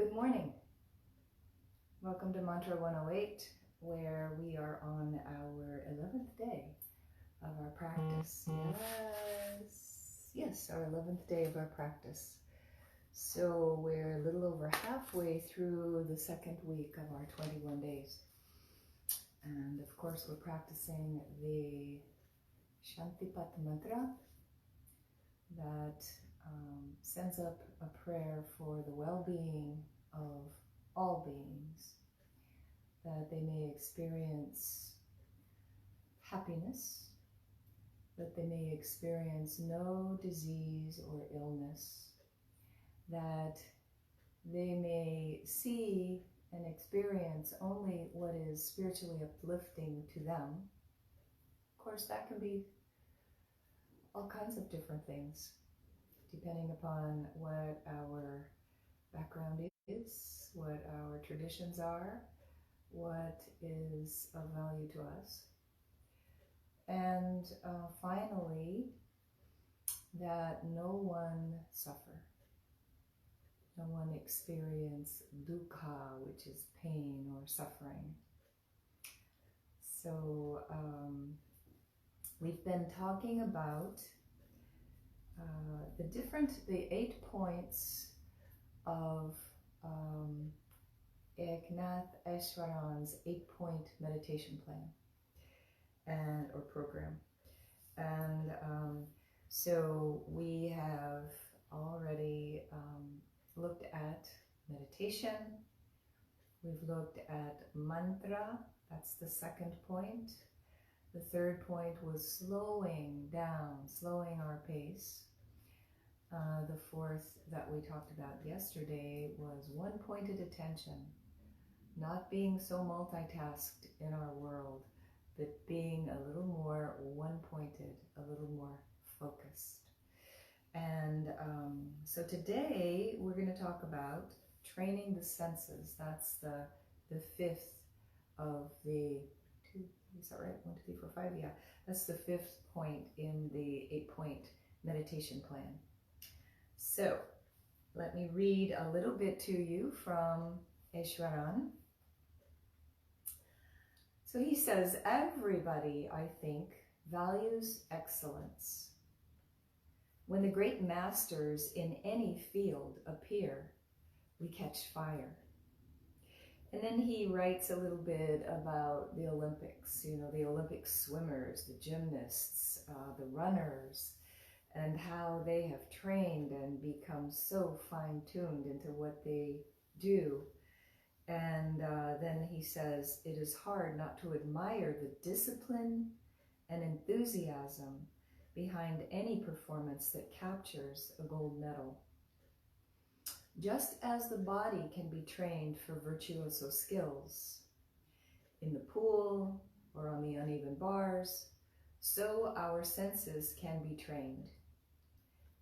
Good morning. Welcome to Mantra 108, where we are on our 11th day of our practice. Yes, our 11th day of our practice. So we're a little over halfway through the second week of our 21 days. And of course, we're practicing the Shantipat mantra that sends up a prayer for the well-being of all beings, that they may experience happiness, that they may experience no disease or illness, that they may see and experience only what is spiritually uplifting to them. Of course, that can be all kinds of different things, depending upon what our background is, what our traditions are, what is of value to us. And finally, that no one suffer, no one experience dukkha, which is pain or suffering. So we've been talking about the 8 points of Sukhinaḥ Eshwaran's 8-point meditation plan or program. And so we have already looked at meditation. We've looked at mantra, that's the second point. The third point was slowing down, slowing our pace. The fourth that we talked about yesterday was one-pointed attention, not being so multitasked in our world, but being a little more one-pointed, a little more focused. And so today we're going to talk about training the senses. That's the fifth of the is that right? 1, 2, 3, 4, 5. Yeah, that's the fifth point in the 8-point meditation plan. So let me read a little bit to you from Eshwaran. So he says, everybody, I think, values excellence. When the great masters in any field appear, we catch fire. And then he writes a little bit about the Olympics, the Olympic swimmers, the gymnasts, the runners, and how they have trained and become so fine-tuned into what they do. And then he says, it is hard not to admire the discipline and enthusiasm behind any performance that captures a gold medal. Just as the body can be trained for virtuoso skills in the pool or on the uneven bars, so our senses can be trained,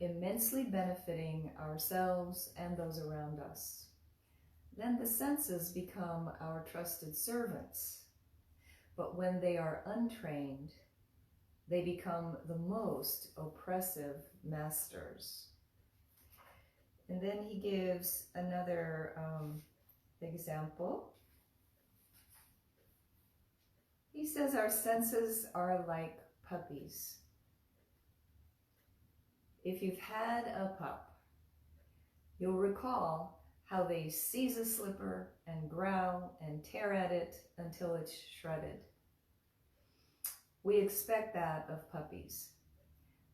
immensely benefiting ourselves and those around us. Then the senses become our trusted servants, but when they are untrained, they become the most oppressive masters. And then he gives another example. He says our senses are like puppies. If you've had a pup, you'll recall how they seize a slipper and growl and tear at it until it's shredded. We expect that of puppies,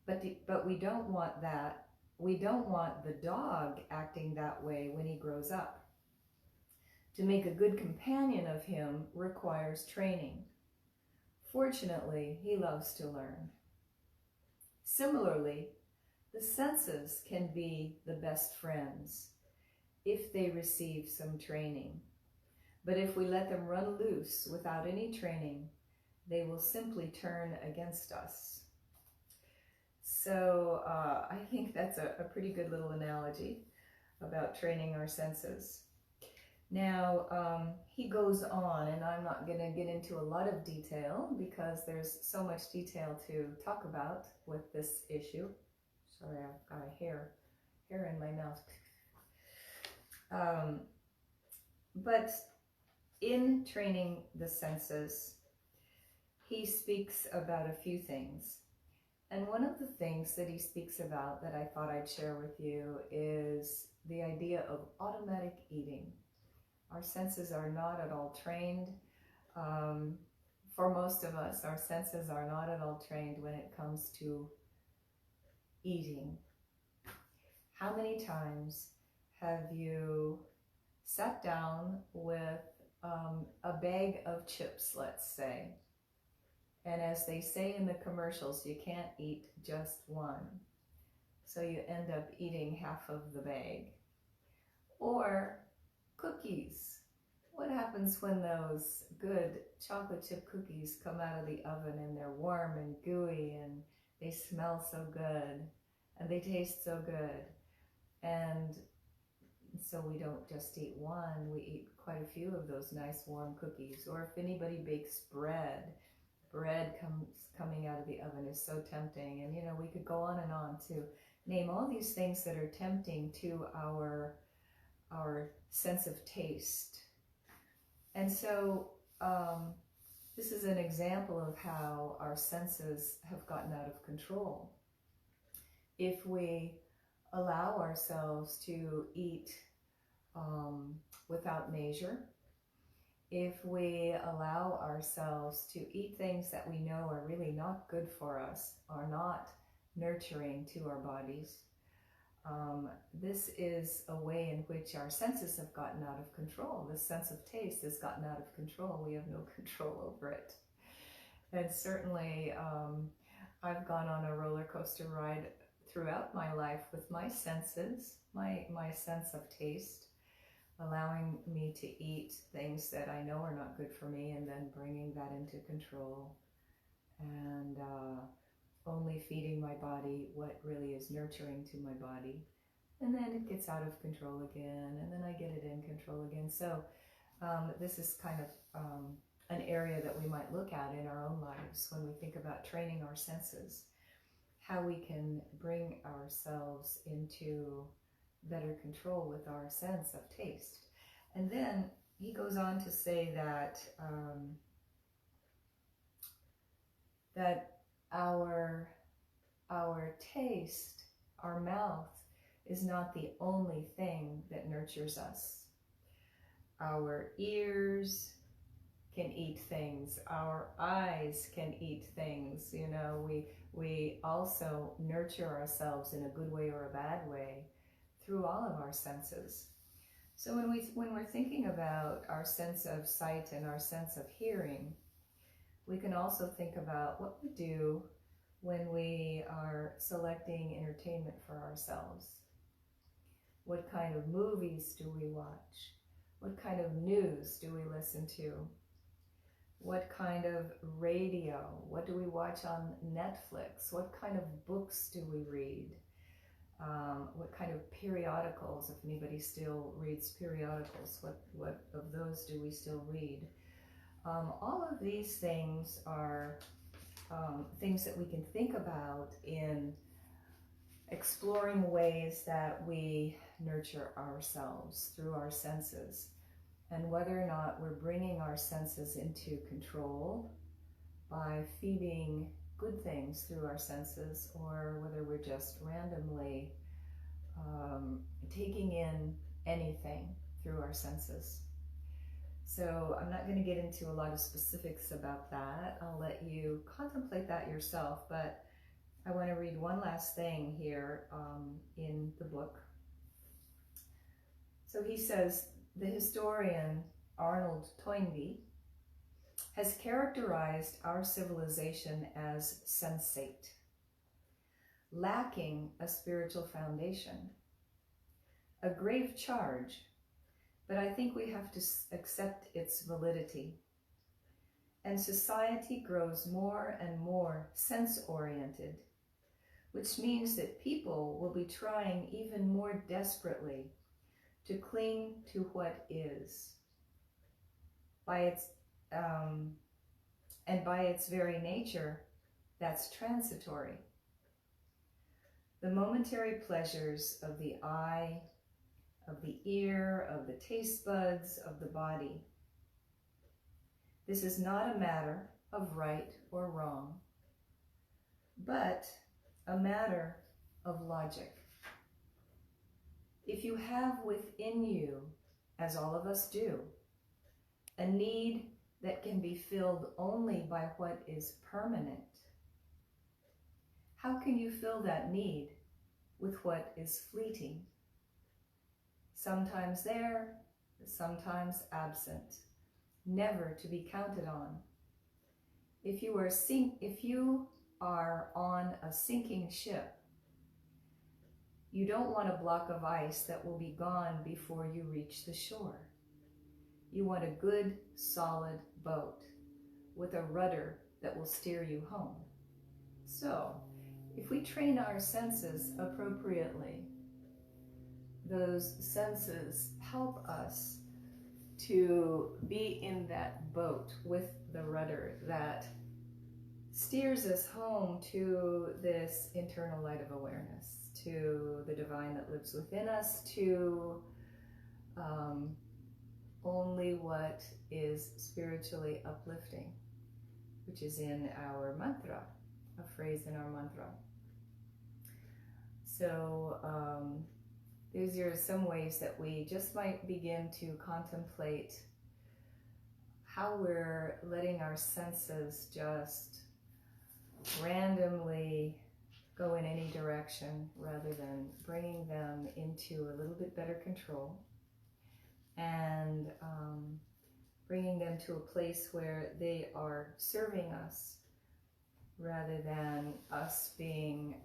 but we don't want that. We don't want the dog acting that way when he grows up. To make a good companion of him requires training. Fortunately, he loves to learn. Similarly, the senses can be the best friends if they receive some training. But if we let them run loose without any training, they will simply turn against us. So I think that's a pretty good little analogy about training our senses. Now, he goes on, and I'm not going to get into a lot of detail because there's so much detail to talk about with this issue. Sorry, I've got a hair in my mouth. But in training the senses, he speaks about a few things. And one of the things that he speaks about that I thought I'd share with you is the idea of automatic eating. Our senses are not at all trained. For most of us, our senses are not at all trained when it comes to eating. How many times have you sat down with a bag of chips, let's say, and as they say in the commercials, you can't eat just one, so you end up eating half of the bag? Or cookies. What happens when those good chocolate chip cookies come out of the oven and they're warm and gooey and they smell so good and they taste so good? And so we don't just eat one, we eat quite a few of those nice warm cookies. Or if anybody bakes bread coming out of the oven is so tempting. And we could go on and on to name all these things that are tempting to our sense of taste. And so this is an example of how our senses have gotten out of control. If we allow ourselves to eat without measure, if we allow ourselves to eat things that we know are really not good for us, are not nurturing to our bodies, this is a way in which our senses have gotten out of control. The sense of taste has gotten out of control. We have no control over it. And certainly I've gone on a roller coaster ride throughout my life with my senses, my sense of taste, allowing me to eat things that I know are not good for me, and then bringing that into control, and only feeding my body what really is nurturing to my body. And then it gets out of control again, and then I get it in control again. So this is kind of an area that we might look at in our own lives when we think about training our senses, how we can bring ourselves into better control with our sense of taste. And then he goes on to say that that our taste, our mouth, is not the only thing that nurtures us. Our ears can eat things. Our eyes can eat things. We also nurture ourselves in a good way or a bad way through all of our senses. So when we're thinking about our sense of sight and our sense of hearing, we can also think about what we do when we are selecting entertainment for ourselves. What kind of movies do we watch? What kind of news do we listen to? What kind of radio? What do we watch on Netflix? What kind of books do we read? What kind of periodicals, if anybody still reads periodicals, what of those do we still read? All of these things are things that we can think about in exploring ways that we nurture ourselves through our senses, and whether or not we're bringing our senses into control by feeding good things through our senses, or whether we're just randomly taking in anything through our senses. So I'm not going to get into a lot of specifics about that. I'll let you contemplate that yourself, but I want to read one last thing here in the book. So he says, the historian Arnold Toynbee has characterized our civilization as sensate, lacking a spiritual foundation. A grave charge, but I think we have to accept its validity. And society grows more and more sense-oriented, which means that people will be trying even more desperately to cling to what is. By its very nature, that's transitory. The momentary pleasures of the eye, of of the ear, of the taste buds, of the body. This is not a matter of right or wrong, but a matter of logic. If you have within you, as all of us do, a need that can be filled only by what is permanent, how can you fill that need with what is fleeting? Sometimes there, sometimes absent, never to be counted on. If you are on a sinking ship, you don't want a block of ice that will be gone before you reach the shore. You want a good, solid boat with a rudder that will steer you home. So, if we train our senses appropriately, those senses help us to be in that boat with the rudder that steers us home to this internal light of awareness, to the divine that lives within us, to only what is spiritually uplifting, which is in our mantra, a phrase in our mantra. So these are some ways that we just might begin to contemplate how we're letting our senses just randomly go in any direction rather than bringing them into a little bit better control and bringing them to a place where they are serving us rather than us being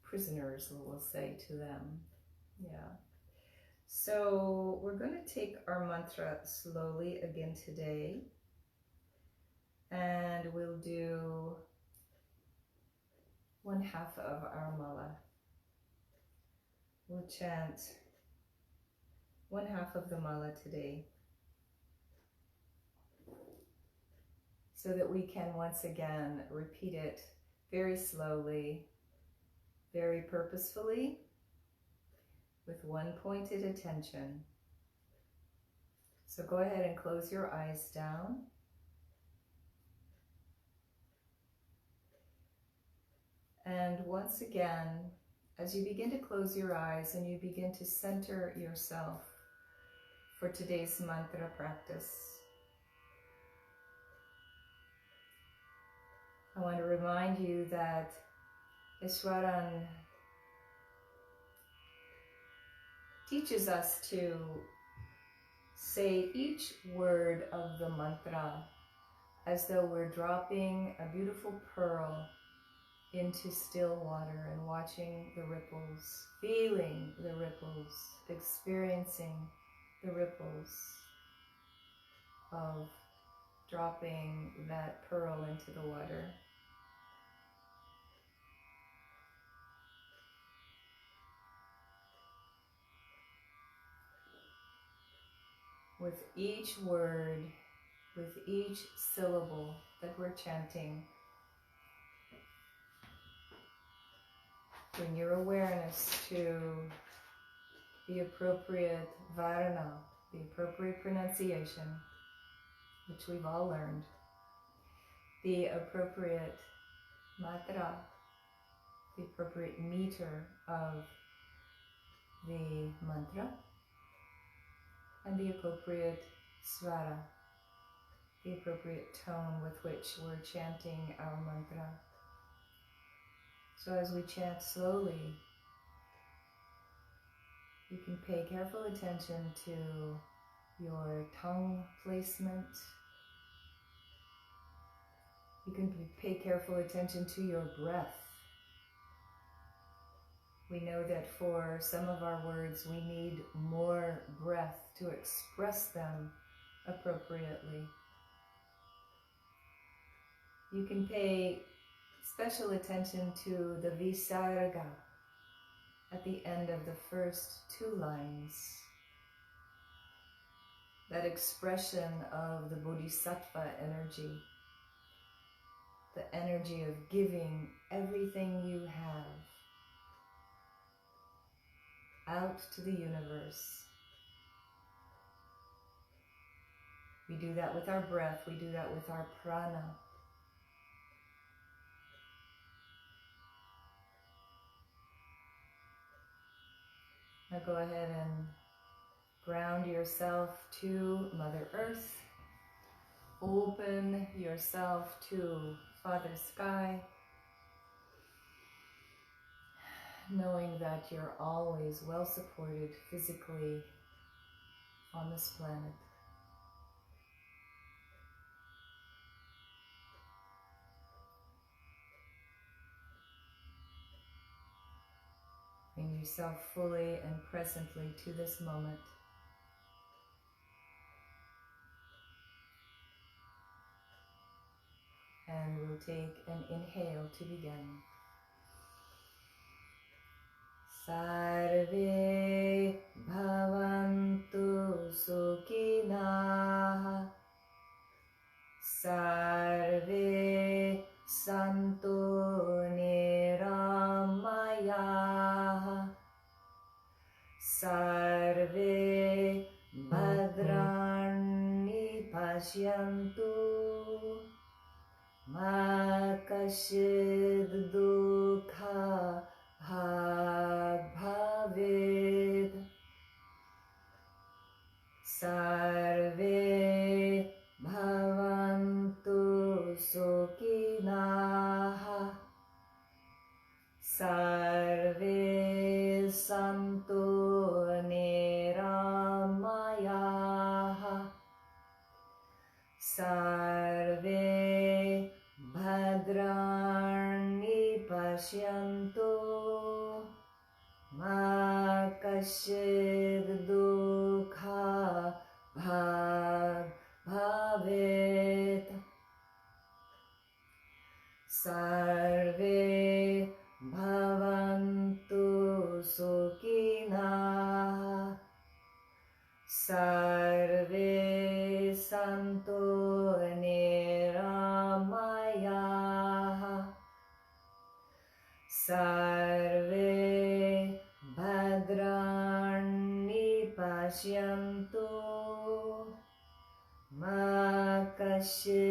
prisoners, we'll say, to them. Yeah. So we're going to take our mantra slowly again today, and we'll do 1/2 of our mala. We'll chant 1/2 of the mala today, so that we can once again repeat it very slowly, very purposefully, with one pointed attention. So go ahead and close your eyes down. And once again, as you begin to close your eyes and you begin to center yourself for today's mantra practice, I want to remind you that Ishwaran teaches us to say each word of the mantra as though we're dropping a beautiful pearl into still water and watching the ripples, feeling the ripples, experiencing the ripples of dropping that pearl into the water. With each word, with each syllable that we're chanting, bring your awareness to the appropriate varna, the appropriate pronunciation, which we've all learned, the appropriate matra, the appropriate meter of the mantra, and the appropriate svara, the appropriate tone with which we're chanting our mantra. So as we chant slowly, you can pay careful attention to your tongue placement. You can pay careful attention to your breath. We know that for some of our words, we need more breath to express them appropriately. You can pay special attention to the visarga at the end of the first 2 lines. That expression of the bodhisattva energy, the energy of giving everything you have. out to the universe. We do that with our breath, we do that with our prana. Now go ahead and ground yourself to Mother Earth. Open yourself to Father Sky, knowing that you're always well supported physically on this planet. Bring yourself fully and presently to this moment. And we'll take an inhale to begin. Sarve Bhavantu Sukhinaḥ. Sarve Santu Nirāmayāḥ. Sarve Bhadrāṇi Paśyantu. Kaścidduḥkha Bhavet. Sarve Bhavantu Sukhinaḥ. Sarve Santu Nirāmayāḥ. Sarve Bhadrāṇi Paśyantu. Kaścidduḥkha Bhavet. Sarve Bhavantu Sukhinaḥ. Sarve Santu Nirāmayāḥ. Sarve Bhadrāṇi Paśyantu. Kaścidduḥkha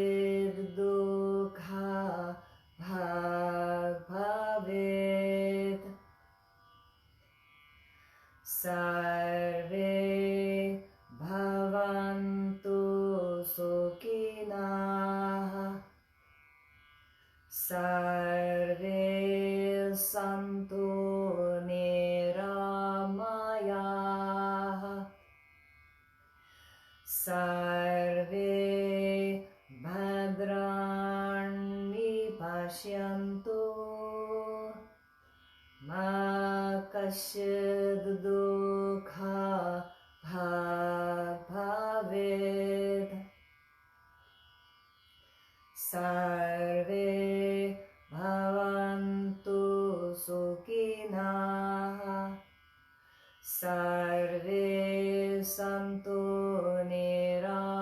Bhavet. Sarve Bhavantu Sukhinaḥ. Sarve Santu Nirāmayāḥ. Sarve Bhadrāṇi Paśyantu. Kaścidduḥkha Bhavet. Sarve Bhavantu Sukhinaḥ. Sarve Santu Nirāmayāḥ.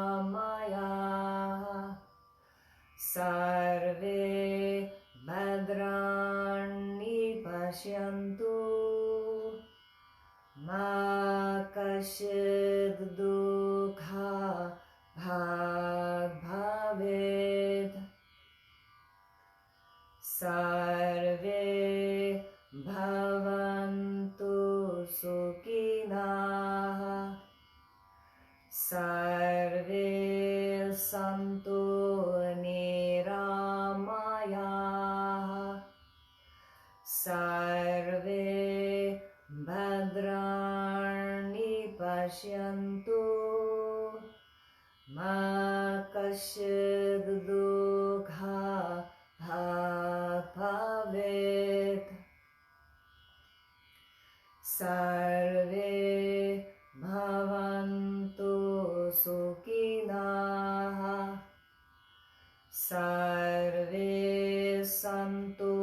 Sarve Bhadrāṇi Paśyantu. Kaścidduḥkha Bhavet. Sarve Bhavantu Sukhinaḥ. Sarve Santu Nirāmayāḥ. Sarve Bhadrāṇi Paśyantu. Kaścidduḥkha Bhavet. Sarve Bhavantu Sukhinaḥ. Sarve Santu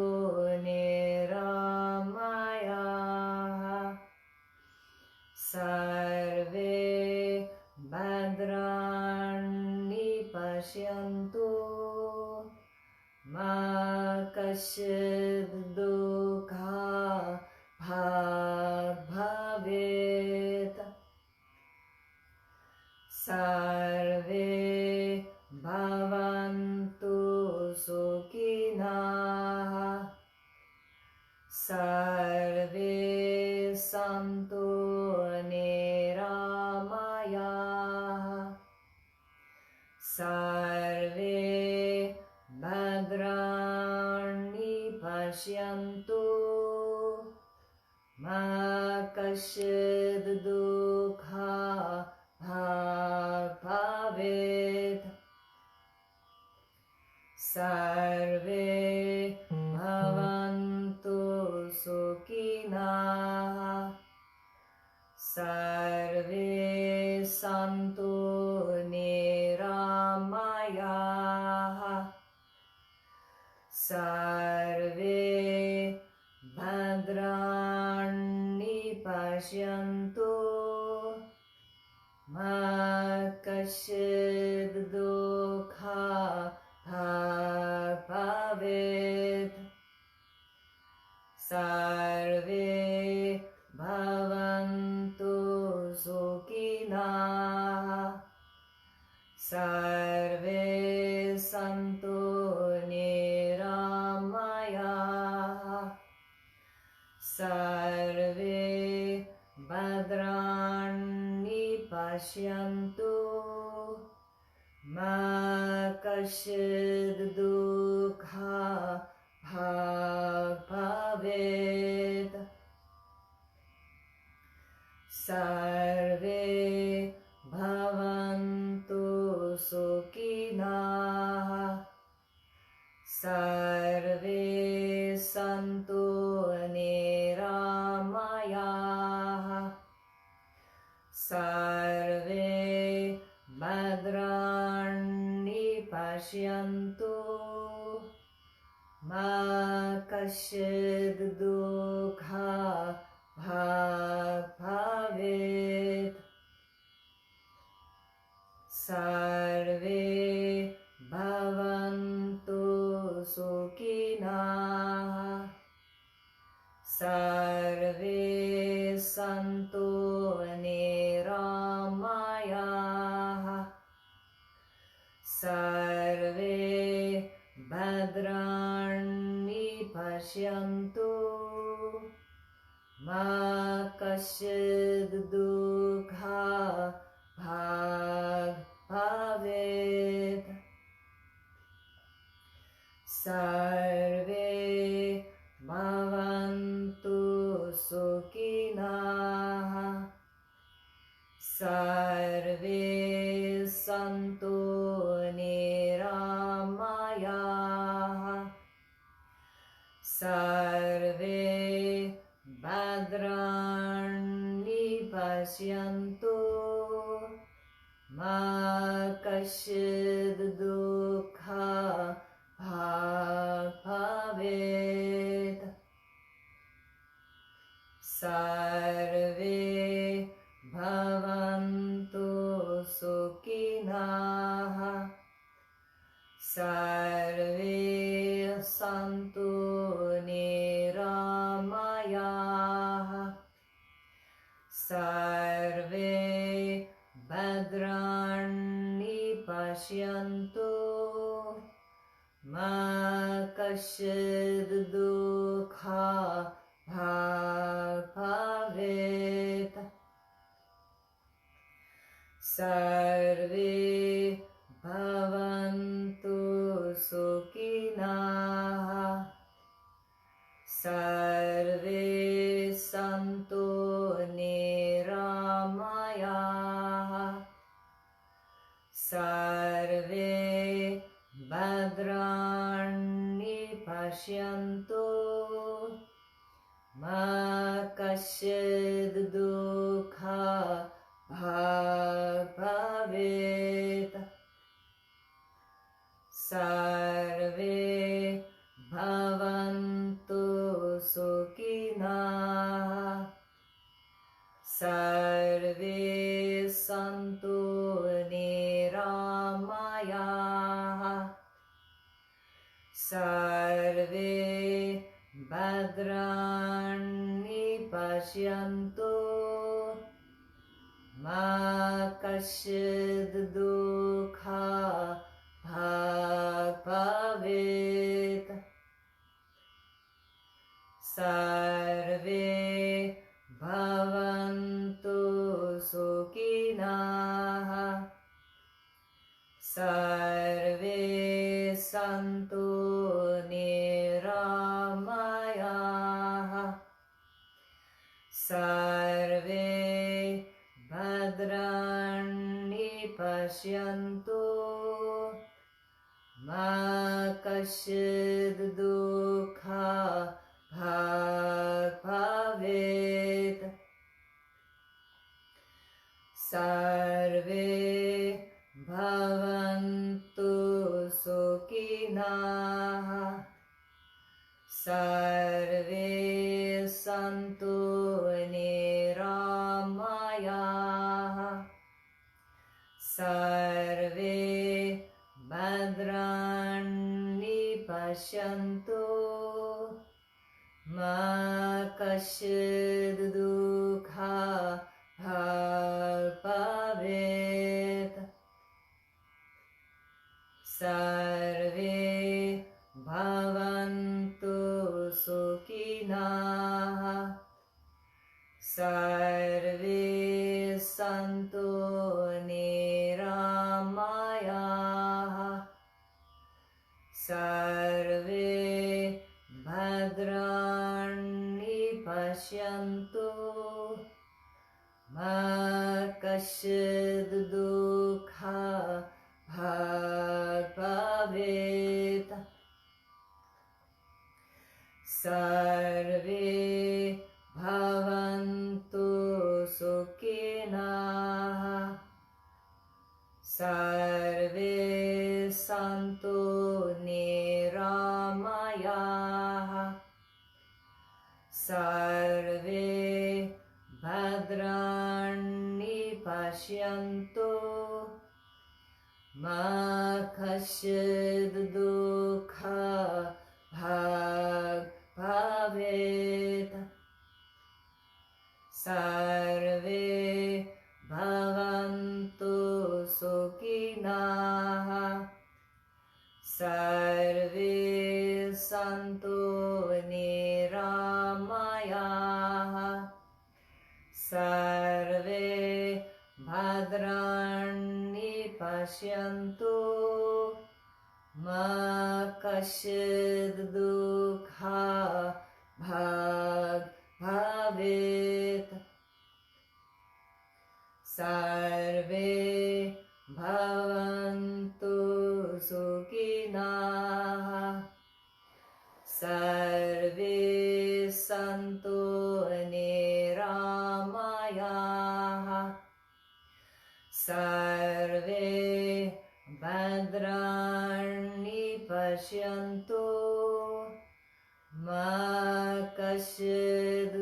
Nirāmayāḥ. Sarve Bhadrāṇi Paśyantu. Kaścidduḥkha Bhavet. Sarve Bhavantu Sukhinaḥ. Sarve Santu Nirāmayāḥ. Sarve Bhadrāṇi Paśyantu. Kaścidduḥkha Bhavet. Sarve Bhavantu Sukhinaḥ. Sarve Santu Nirāmayāḥ. Sarve Bhadrāṇi Paśyantu. Kaścidduḥkha Bhavet. Sarve Bhavantu Sukhinaḥ. Sarve Santu Nirāmayāḥ. Sarve Bhadrāṇi Paśyantu. Kaścidduḥkha Bhavet. Sarve Bhavantu Sukhinaḥ. Sarve Santu Nirāmayāḥ. Sarve Bhadrāṇi Paśyantu. Kaścidduḥkha Bhavet. Sarve Bhavantu Sukhinaḥ. Sarve Santu Nirāmayāḥ. Sarve Bhadrāṇi Paśyantu. Kaścidduḥkha Bhavet. Sarve Bhavantu Sukhinaḥ. Sarve Santu Nirāmayāḥ. Sarve Bhadrāṇi Paśyantu. Kaścidduḥkha Bhavet. Sarve Bhavantu Sukhinaḥ. Sarve Santu Nirāmayāḥ. Sarve Bhadrāṇi Paśyantu. Kaścidduḥkha Bhavet. Sarve Bhavantu Sukhinaḥ. Sarve Santu Nirāmayāḥ. Sarve Bhadrāṇi Paśyantu. Kaścidduḥkha Bhavet. Sarve Bhavantu Sukhinaḥ. Sarve Santu Nirāmayāḥ. Sarve Bhadrāṇi Paśyantu. ma Kaścidduḥkha Bhāg Bhavet. Sarve Bhavantu Sukhinaḥ. Sarve Santu Nirāmayāḥ. Sarve Bhadrāṇi Paśyantu. Ma Kaścidduḥkha Bhāg Bhavet. Sarve Bhavantu Sukhinaḥ. Sarve Santu Nirāmayāḥ. Sarve Bhadrāṇi Paśyantu. Ma Kaścidduḥkha Bhāg Bhavet. Sarve Bhavantu Sukhinaḥ. Sarve Santu Nirāmayāḥ. Sarve Bhadrāṇi Paśyantu. Ma Kaścidduḥkha Bhāg Bhavet. Sarve Bhavantu Sukhinaḥ. Sarve Santu Nirāmayāḥ. Sarve Bhadrāṇi Paśyantu. Ma Kaścidduḥkha Bhāg Bhavet. Sarve Bhavantu Sukhinaḥ. Sarve Santu Nirāmayāḥ. Sarve Bhadrāṇi Paśyantu. Ma Kaścidduḥkha Bhāg Bhavet. Sarve Bhavantu Sukhinaḥ. Sarve Santu Nirāmayāḥ. Sarve Bhadrāṇi Paśyantu. Ma Kaścidduḥkha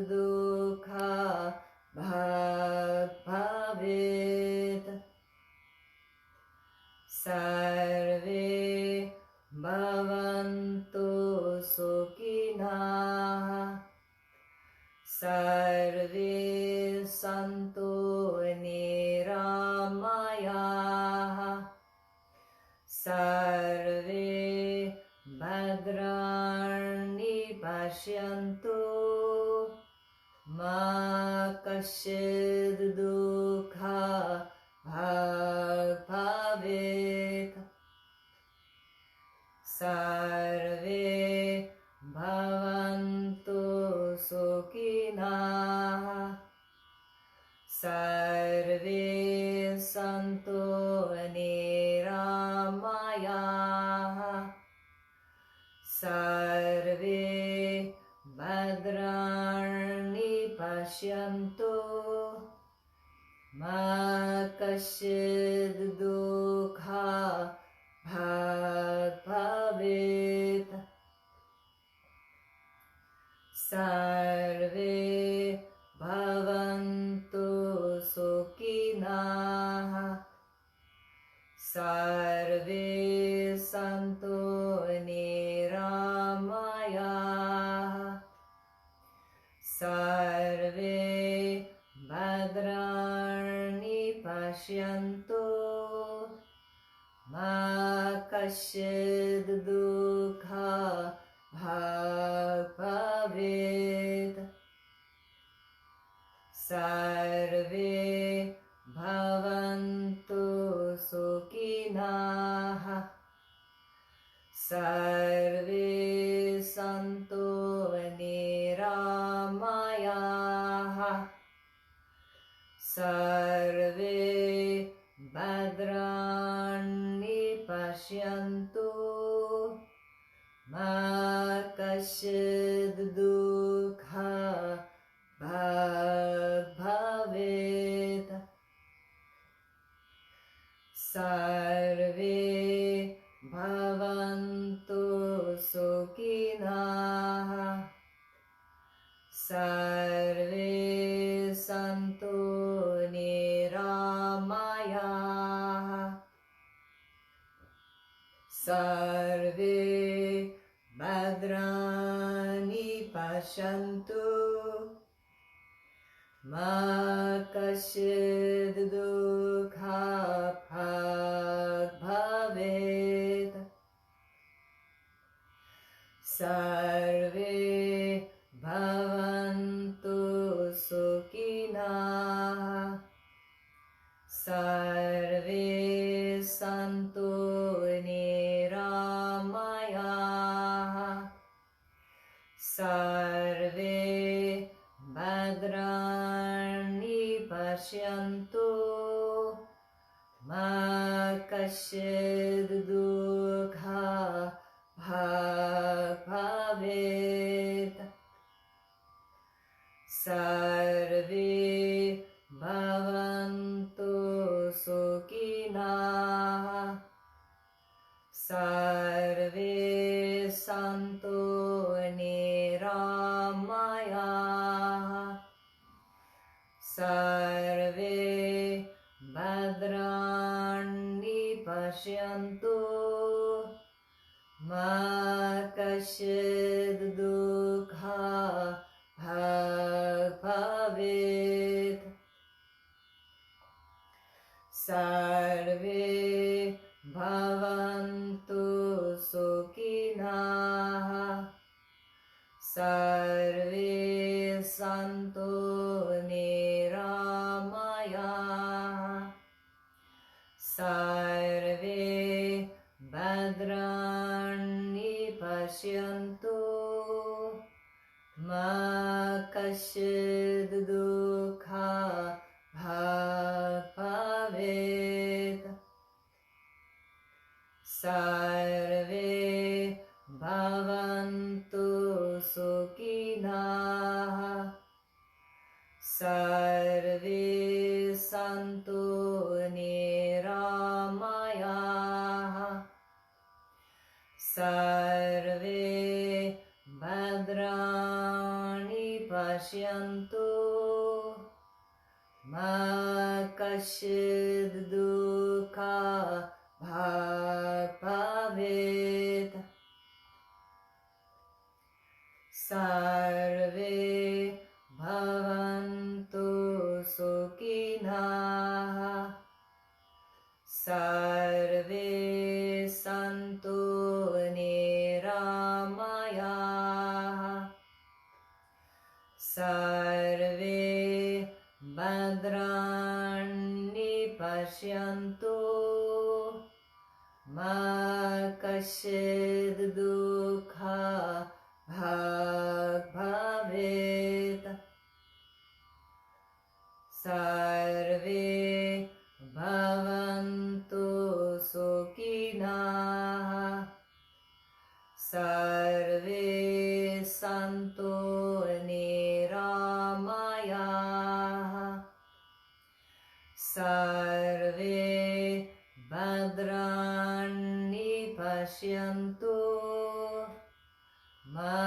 Bhāg Bhavet. Sarve Bhavantu Sukhinaḥ. Sarve Santu Nirāmayāḥ. Sarve Bhadrāṇi Paśyantu. Ma Kaścidduḥkha Bhāg Bhavet. Sarve Bhavantu Sukhinaḥ. Sarve Santu Nirāmayāḥ. Sarve Bhadrāṇi Paśyantu. Ma Kaścidduḥkha Bhāg Bhavet. Sarve Bhavantu Sukhinaḥ. Sarve Santu Nirāmayāḥ. Sarve Bhadrāṇi Paśyantu ma Kaścidduḥkha Bhāg Bhavet. Sarve Bhavantu Sukhinaḥ. Sarve Santu Nirāmayāḥ. Sarve Bhadrāṇi Paśyantu ma Kaścidduḥkha Bhāg Bhavet. Sarve Bhavantu Sukhinaḥ. Sarve Santu Nirāmayāḥ. Sarve Bhadrāṇi Paśyantu ma Kaścidduḥkha Bhāg Bhavet. Sarve Bhavantu Sukhinaḥ. Sarve Santu Nirāmayāḥ. Sarve Bhadrāṇi Paśyantu ma Kaścidduḥkha Bhāg Bhavet. Sarve Bhavantu Sukhinaḥ. Sarve Santu Nirāmayāḥ. Sarve Bhadrāṇi Paśyantu ma Kaścidduḥkha Bhāg Bhavet. Sarve Bhavantu Sukhinaḥ. Sarve Santu Nirāmayāḥ. Sarve Bhadrāṇi Paśyantu ma Kaścidduḥkha Bhāg Bhavet. Sarve Bhavantu Sukhinaḥ. Sarve Santu Nirāmayāḥ. Sarve Bhadrāṇi Paśyantu ma Kaścidduḥkha Bhāg Bhavet. Sarve Bhavantu Sukhinaḥ. Sarve Santu Nirāmayāḥ. Sarve Bhadrāṇi Paśyantu ma Kaścidduḥkha Bhāg Bhavet. Sarve Bhavantu Sukhinaḥ. Sarve Santu Nirāmayāḥ. Sarve Bhadrāṇi Paśyantu ma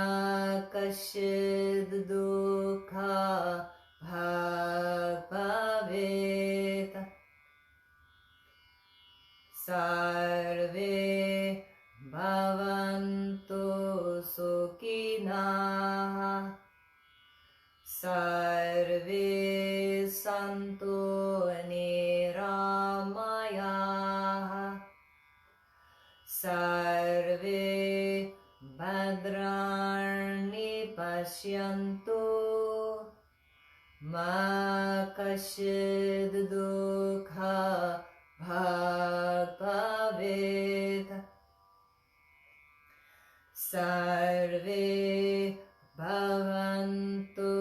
Kaścidduḥkha Bhāg Bhavet. Sarve Bhavantu Sukhinaḥ. Sarve Santu Nirāmayāḥ. ma Kaścidduḥkha Bhāg Bhavet. Sarve Bhavantu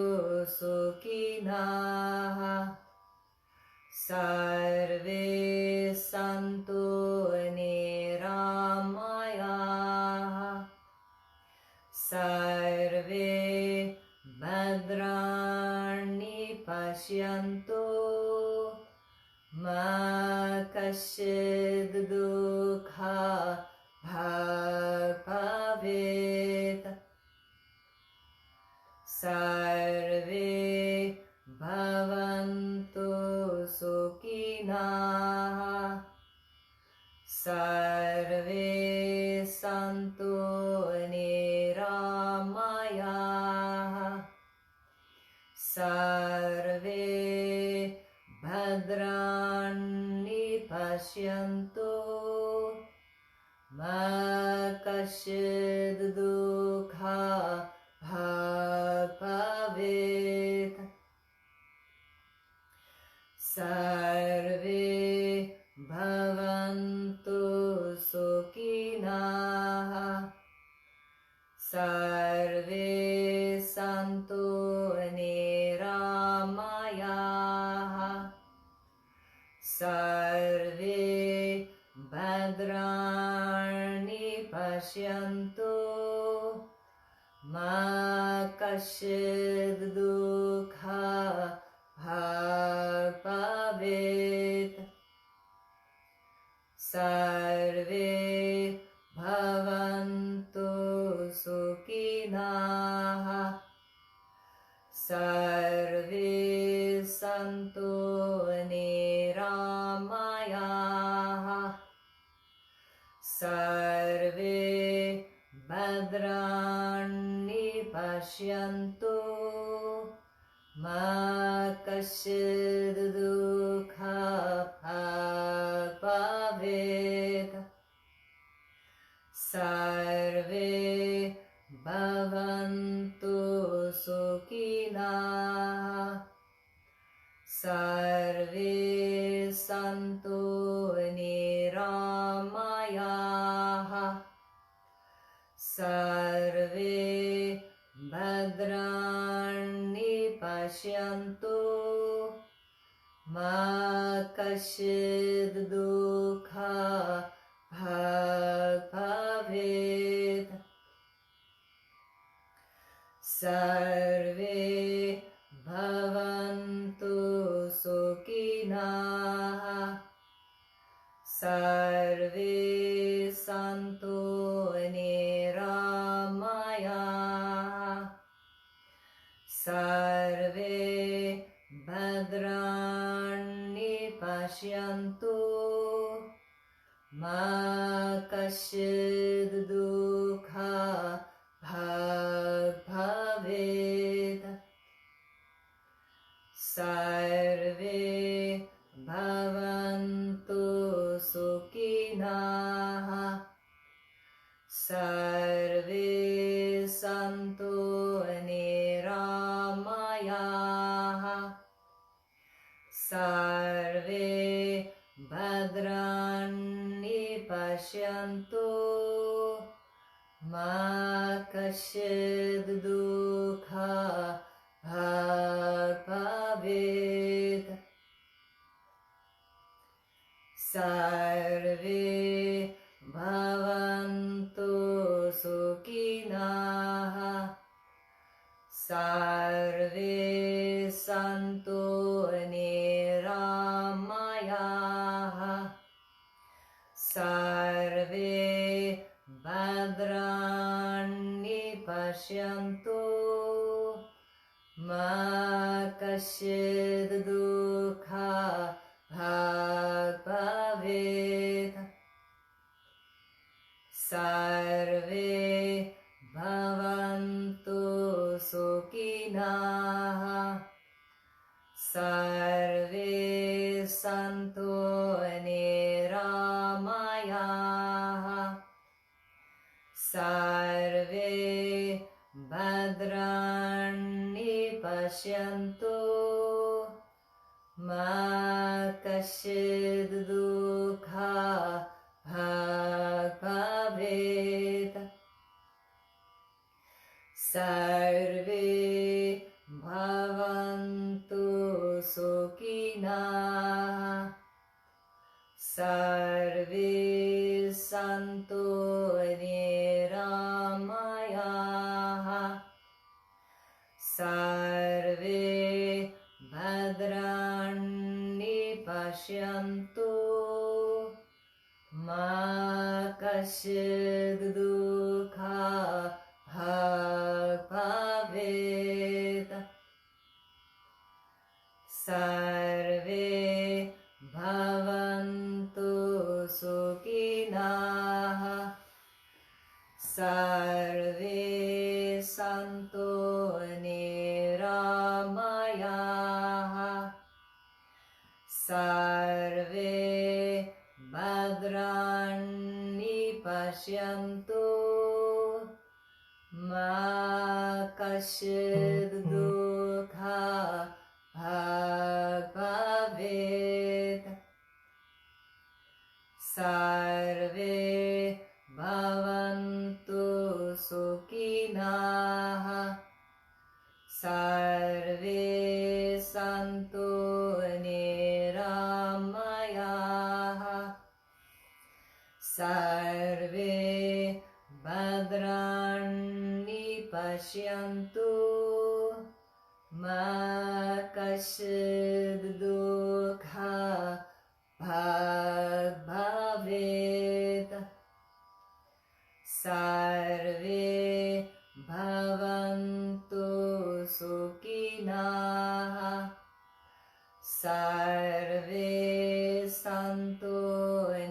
Sukhinaḥ. Sarve Santu Nirāmayāḥ. Sarve Bhadrāṇi Paśyantu. Ma Kaścidduḥkha Bhāg Bhavet. Sarve Bhavantu Sukhinaḥ. Sarve Santu Nirāmayāḥ. Sarve Bhadrāṇi Paśyantu. Ma Kaścidduḥkha Bhāg Bhavet. Sarve Bhavantu Sukhinaḥ. Sarve Santu Nirāmayāḥ. Sarve Bhadrāṇi Paśyantu. Ma Kaścidduḥkha Bhāg Bhavet. Sarve Bhavantu Sukhinaḥ. Sarve Santu Nirāmayāḥ. Sarve Bhadrāṇi Paśyantu. Ma Kaścidduḥkha Bhāg Bhavet. Sarve Bhavantu Sukhinaḥ. Sarve Santu Nirāmayāḥ. Sarve Bhadrāṇi Paśyantu. Ma Kaścidduḥkha Bhāg Bhavet. Sarve Bhavantu Sukhinaḥ. Sarve Santu Nirāmayāḥ. Sarve Bhadrāṇi Paśyantu. Ma Kaścidduḥkha Bhāg Bhavet. Sarve Bhavantu Sukhinaḥ. Sarve Santu Nirāmayāḥ. Sarve Bhadrāṇi Paśyantu. Ma Kaścidduḥkha Bhāg Bhavet. Sarve Bhavantu Sukhinaḥ. Sarve Santu Nirāmayāḥ. Sarve Bhadrāṇi Paśyantu. Ma Kaścidduḥkha Bhāg Bhavet. Sarve Bhavantu Sukhinaḥ. Sarve Santu Nirāmayāḥ. Sarve Bhadrāṇi Paśyantu. ma Kaścidduḥkha Bhāg Bhavet. Sarve Bhavantu Sukhinaḥ. Sarve Santu Nirāmayāḥ. Sarve Bhadrāṇi Paśyantu. Ma Kaścidduḥkha Bhāg Bhavet. Sarve Bhavantu Sukhinaḥ. Sarve Santu Nirāmayāḥ. Sarve Bhadrāṇi Paśyantu. Ma Kaścidduḥkha Bhāg Bhavet. Sarve Bhavantu Sukhinaḥ. Sarve Santu Nirāmayāḥ. Sarve Bhadrāṇi Paśyantu. Ma Kaścidduḥkha Bhāg Bhavet. Sarve Bhavantu Sukhinaḥ. Sarve Santu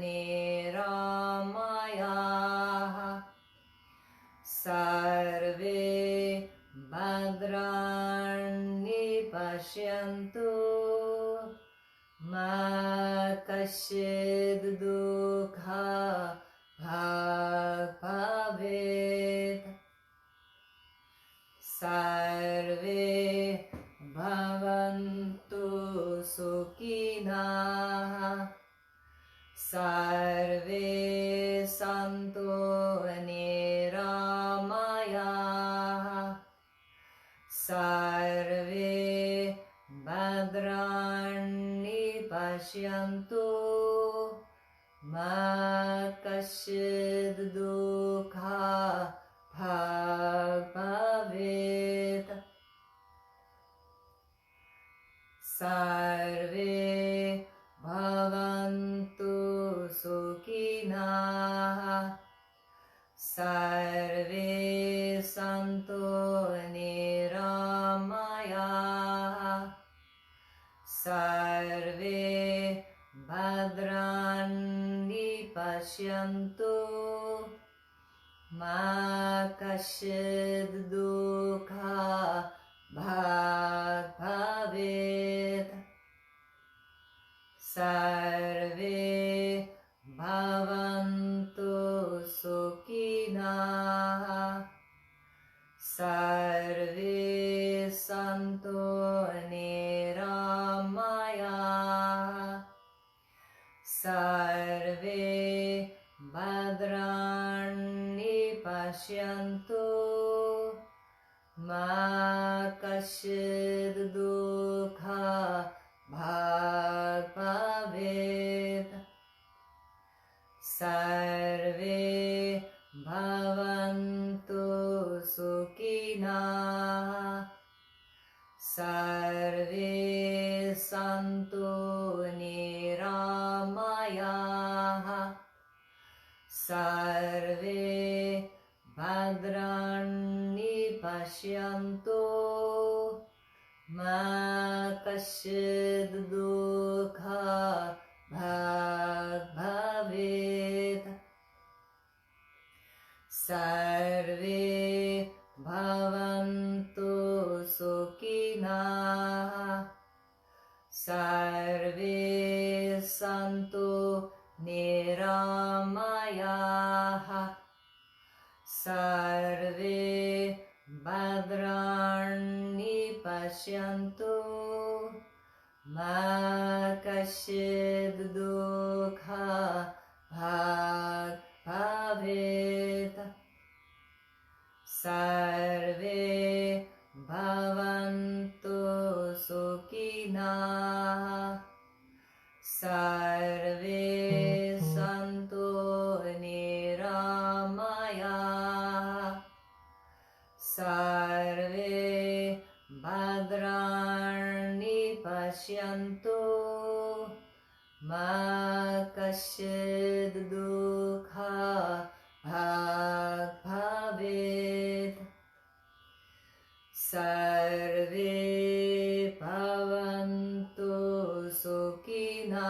Nirāmayāḥ. Sarve Bhadrāṇi Paśyantu. Ma Kaścidduḥkha Bhāg Bhavet. Sarve Bhavantu Sukhinaḥ. Sarve Santu Nirāmayāḥ. Sarve Bhadrāṇi Paśyantu. Ma Kaścidduḥkha Bhāg Bhavet. Sarve Bhavantu Sukhinaḥ. Sarve Santu Nirāmayāḥ. Sarve Bhadrāṇi Paśyantu. Ma Kaścidduḥkha Bhāg Bhavet. Sarve Bhavantu Sukhinaḥ. Sarve Santu Nirāmayāḥ. Sarve Bhadrāṇi Paśyantu. Ma Kaścidduḥkha Bhāg Bhavet. Sarve Bhavantu Sukhinaḥ. Sarve Santu Nirāmayāḥ. Sarve Bhadrāṇi Paśyantu. Ma Kaścidduḥkha Bhāg Bhavet. Sarve Bhavantu Sukhinaḥ. Sarve Santu Nirāmayāḥ. Sarve Bhadrāṇi Paśyantu. Ma Kaścidduḥkha Bhāg Bhavet. Sarve Bhavantu Sukhinaḥ. Sarve Santu Nirāmayāḥ. Sarve Bhadrāṇi Paśyantu. Kaścidduḥkha Bhāg Bhavet. Sarve Bhavantu Sukhinaḥ.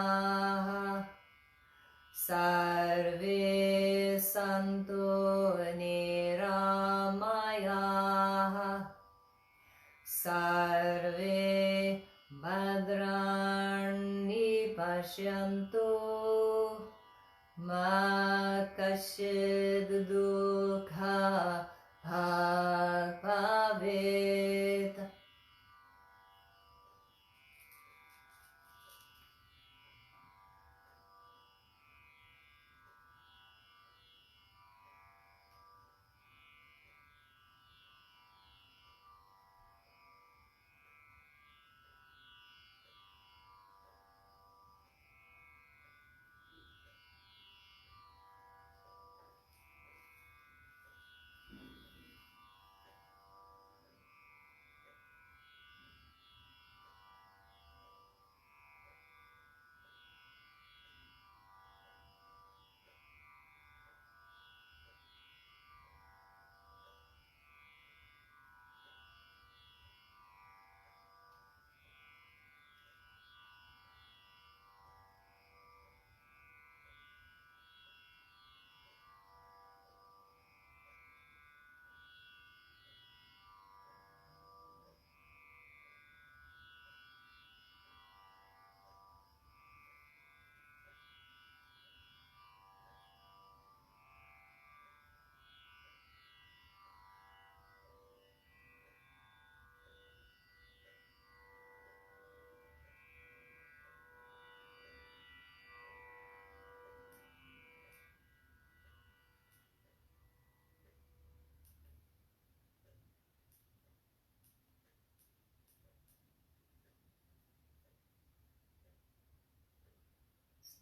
Sarve Santu Nirāmayāḥ. Sarve Bhadrāṇi Paśyantu. Kaścidduḥkha Bhāg Bhavet.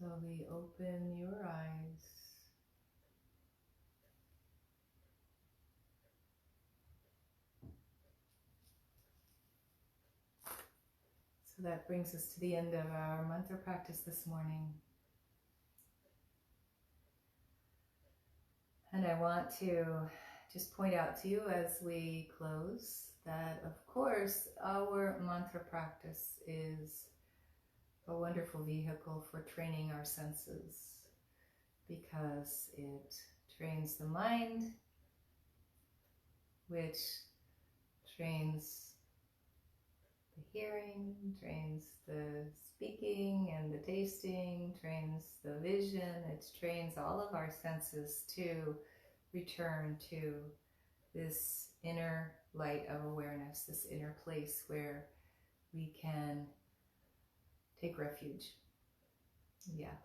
Slowly open your eyes. So that brings us to the end of our mantra practice this morning. And I want to just point out to you as we close that, of course, our mantra practice is a wonderful vehicle for training our senses, because it trains the mind, which trains the hearing, trains the speaking and the tasting, trains the vision. It trains all of our senses to return to this inner light of awareness, this inner place where we can take refuge. Yeah.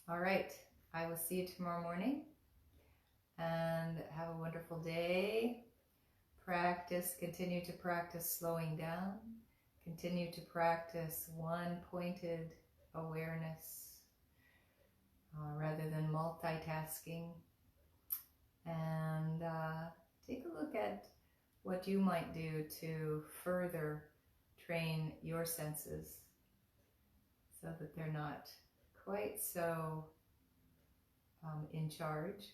All right. I will see you tomorrow morning, and have a wonderful day. Continue to practice slowing down. Continue to practice one pointed awareness rather than multitasking. And take a look at what you might do to further train your senses so that they're not quite so in charge,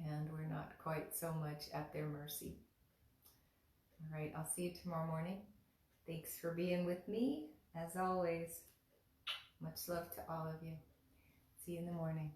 and we're not quite so much at their mercy. All right, I'll see you tomorrow morning. Thanks for being with me. As always, much love to all of you. See you in the morning.